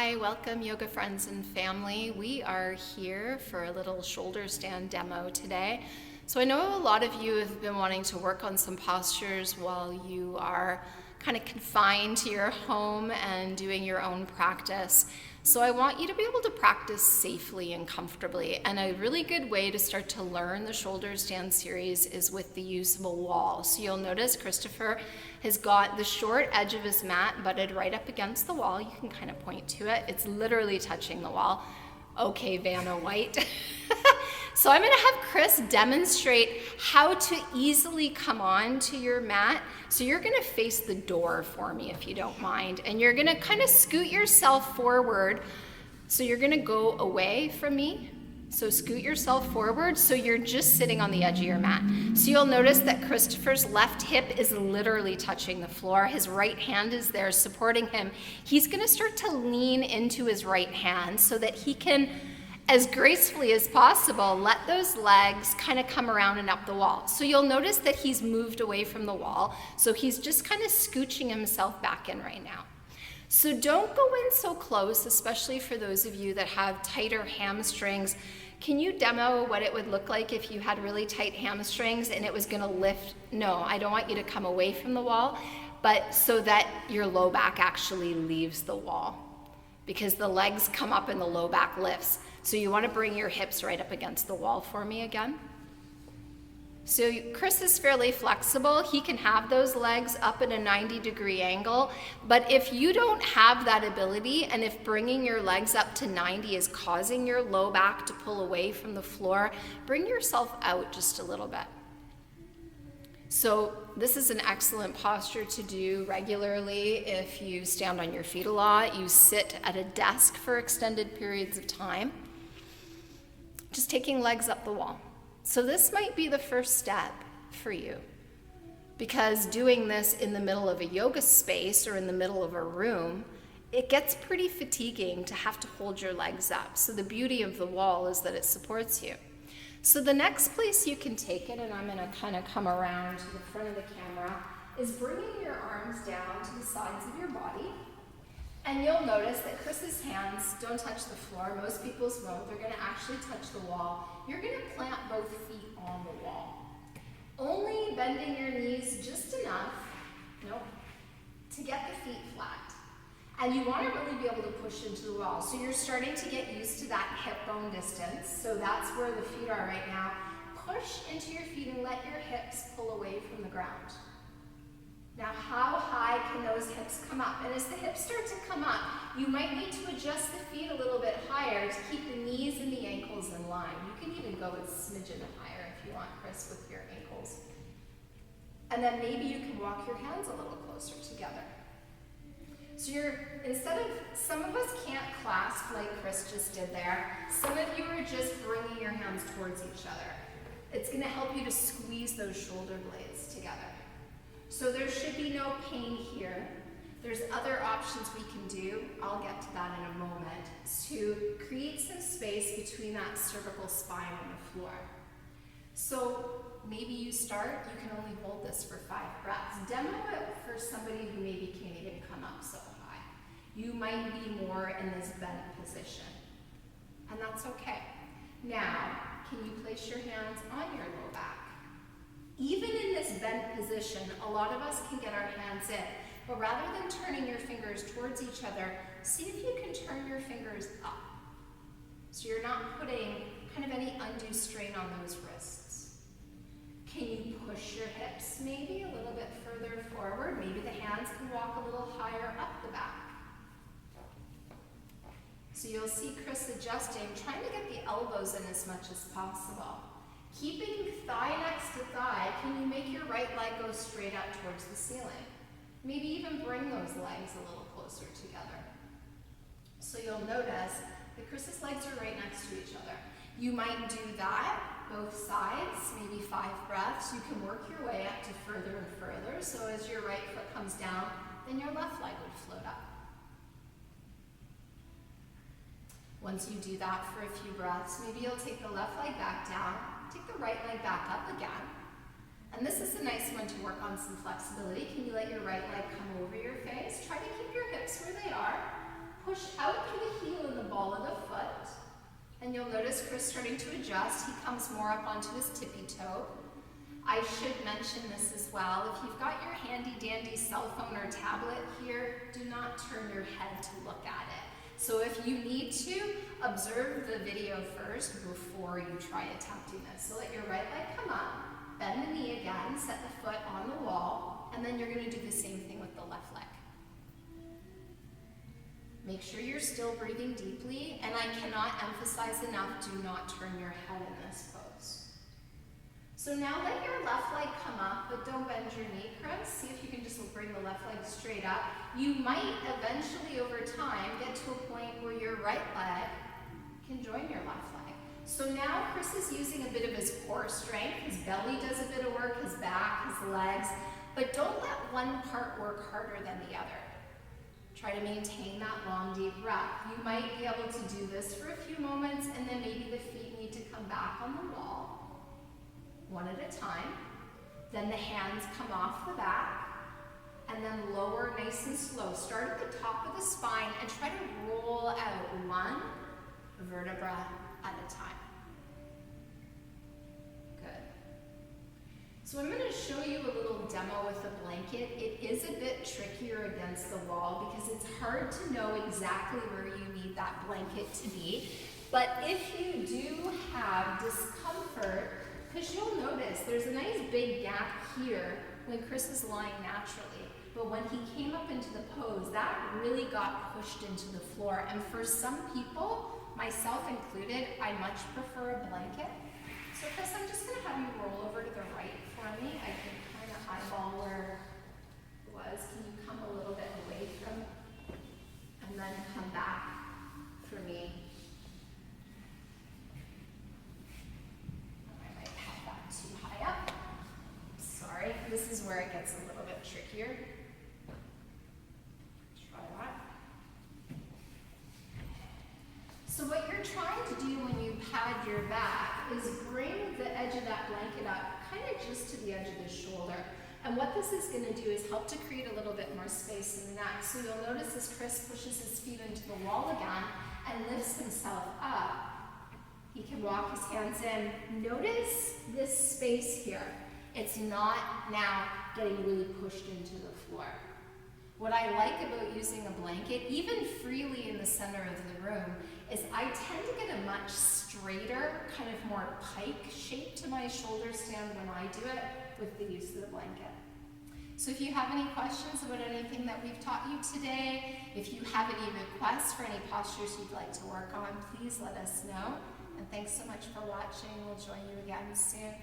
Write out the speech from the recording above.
Hi, welcome yoga friends and family. We are here for a little shoulder stand demo today. So I know a lot of you have been wanting to work on some postures while you are kind of confined to your home and doing your own practice. So I want you to be able to practice safely and comfortably. And a really good way to start to learn the shoulder stand series is with the use of a wall. So you'll notice Christopher has got the short edge of his mat butted right up against the wall. You can kind of point to it. It's literally touching the wall. Okay, Vanna White. So I'm gonna have Chris demonstrate how to easily come on to your mat. So you're gonna face the door for me if you don't mind. And you're gonna kind of scoot yourself forward. So you're gonna go away from me. So scoot yourself forward so you're just sitting on the edge of your mat. So you'll notice that Christopher's left hip is literally touching the floor. His right hand is there supporting him. He's gonna start to lean into his right hand so that he can, as gracefully as possible, let those legs kind of come around and up the wall. So you'll notice that he's moved away from the wall. So he's just kind of scooching himself back in right now. So don't go in so close, especially for those of you that have tighter hamstrings. Can you demo what it would look like if you had really tight hamstrings and it was gonna lift? No, I don't want you to come away from the wall, but so that your low back actually leaves the wall, because the legs come up and the low back lifts. So you wanna bring your hips right up against the wall for me again. So Chris is fairly flexible. He can have those legs up at a 90-degree angle, but if you don't have that ability, and if bringing your legs up to 90 is causing your low back to pull away from the floor, bring yourself out just a little bit. So this is an excellent posture to do regularly if you stand on your feet a lot, you sit at a desk for extended periods of time, just taking legs up the wall. So this might be the first step for you, because doing this in the middle of a yoga space or in the middle of a room, it gets pretty fatiguing to have to hold your legs up. So the beauty of the wall is that it supports you. So the next place you can take it, and I'm gonna kind of come around to the front of the camera, is bringing your arms down to the sides of your body. And you'll notice that Chris's hands don't touch the floor. Most people's won't. They're gonna actually touch the wall. You're gonna plant both feet on the wall. Only bending your knees just enough, to get the feet flat. And you wanna really be able to push into the wall. So you're starting to get used to that hip bone distance. So that's where the feet are right now. Push into your feet and let your hips pull away from the ground. Now, how high can those hips come up? And as the hips start to come up, you might need to adjust the feet a little bit higher to keep the knees and the ankles in line. You can even go a smidgen higher if you want, Chris, with your ankles. And then maybe you can walk your hands a little closer together. So instead of, some of us can't clasp like Chris just did there. Some of you are just bringing your hands towards each other. It's gonna help you to squeeze those shoulder blades together. So there should be no pain here. There's other options we can do, I'll get to that in a moment, to create some space between that cervical spine and the floor. So maybe you start, you can only hold this for 5 breaths. Demo it for somebody who maybe can't even come up so high. You might be more in this bent position, and that's okay. Now, can you place your hands on your low back? Even in this bent position, a lot of us can get our hands in, but rather than turning your fingers towards each other, see if you can turn your fingers up. So you're not putting kind of any undue strain on those wrists. Can you push your hips maybe a little bit further forward? Maybe the hands can walk a little higher up the back. So you'll see Chris adjusting, trying to get the elbows in as much as possible. Keeping thigh next to thigh, can you make your right leg go straight up towards the ceiling? Maybe even bring those legs a little closer together. So you'll notice that Chris's legs are right next to each other. You might do that, both sides, maybe 5 breaths. You can work your way up to further and further. So as your right foot comes down, then your left leg would float up. Once you do that for a few breaths, maybe you'll take the left leg back down, take the right leg back up again. And this is a nice one to work on some flexibility. Can you let your right leg come over your face? Try to keep your hips where they are. Push out through ball of the foot. And you'll notice Chris starting to adjust. He comes more up onto his tippy toe. I should mention this as well. If you've got your handy dandy cell phone or tablet here, do not turn your head to look at it. So if you need to, observe the video first before you try attempting this. So let your right leg come up, bend the knee again, set the foot on the wall, and then you're going to do the same thing with the left leg. Make sure you're still breathing deeply, and I cannot emphasize enough, do not turn your head in this pose. So now let your left leg come up, but don't bend your knee, Chris. See if you can just bring the left leg straight up. You might eventually, over time, get to a point where your right leg can join your left leg. So now Chris is using a bit of his core strength. His belly does a bit of work, his back, his legs, but don't let one part work harder than the other. Try to maintain that long, deep breath. You might be able to do this for a few moments, and then maybe the feet need to come back on the wall, one at a time. Then the hands come off the back, and then lower nice and slow. Start at the top of the spine and try to roll out one vertebra at a time. So I'm going to show you a little demo with a blanket. It is a bit trickier against the wall because it's hard to know exactly where you need that blanket to be. But if you do have discomfort, because you'll notice there's a nice big gap here when Chris is lying naturally. But when he came up into the pose, that really got pushed into the floor. And for some people, myself included, I much prefer a blanket. So Chris, I'm just going to have you roll over to the right for me. I can kind of eyeball where it was. Can you come a little bit away from, and then come back for me? I might have that too high up. Sorry, this is where it gets a little bit trickier. Try that. So what you're trying to do when you pad your back is bring the edge of that blanket up kind of just to the edge of the shoulder. And what this is going to do is help to create a little bit more space in the neck. So you'll notice as Chris pushes his feet into the wall again and lifts himself up, he can walk his hands in. Notice this space here. It's not now getting really pushed into the floor. What I like about using a blanket, even freely in the center of the room, is I tend to get a much straighter, kind of more pike shape to my shoulder stand when I do it with the use of the blanket. So if you have any questions about anything that we've taught you today, if you have any requests for any postures you'd like to work on, please let us know. And thanks so much for watching. We'll join you again soon.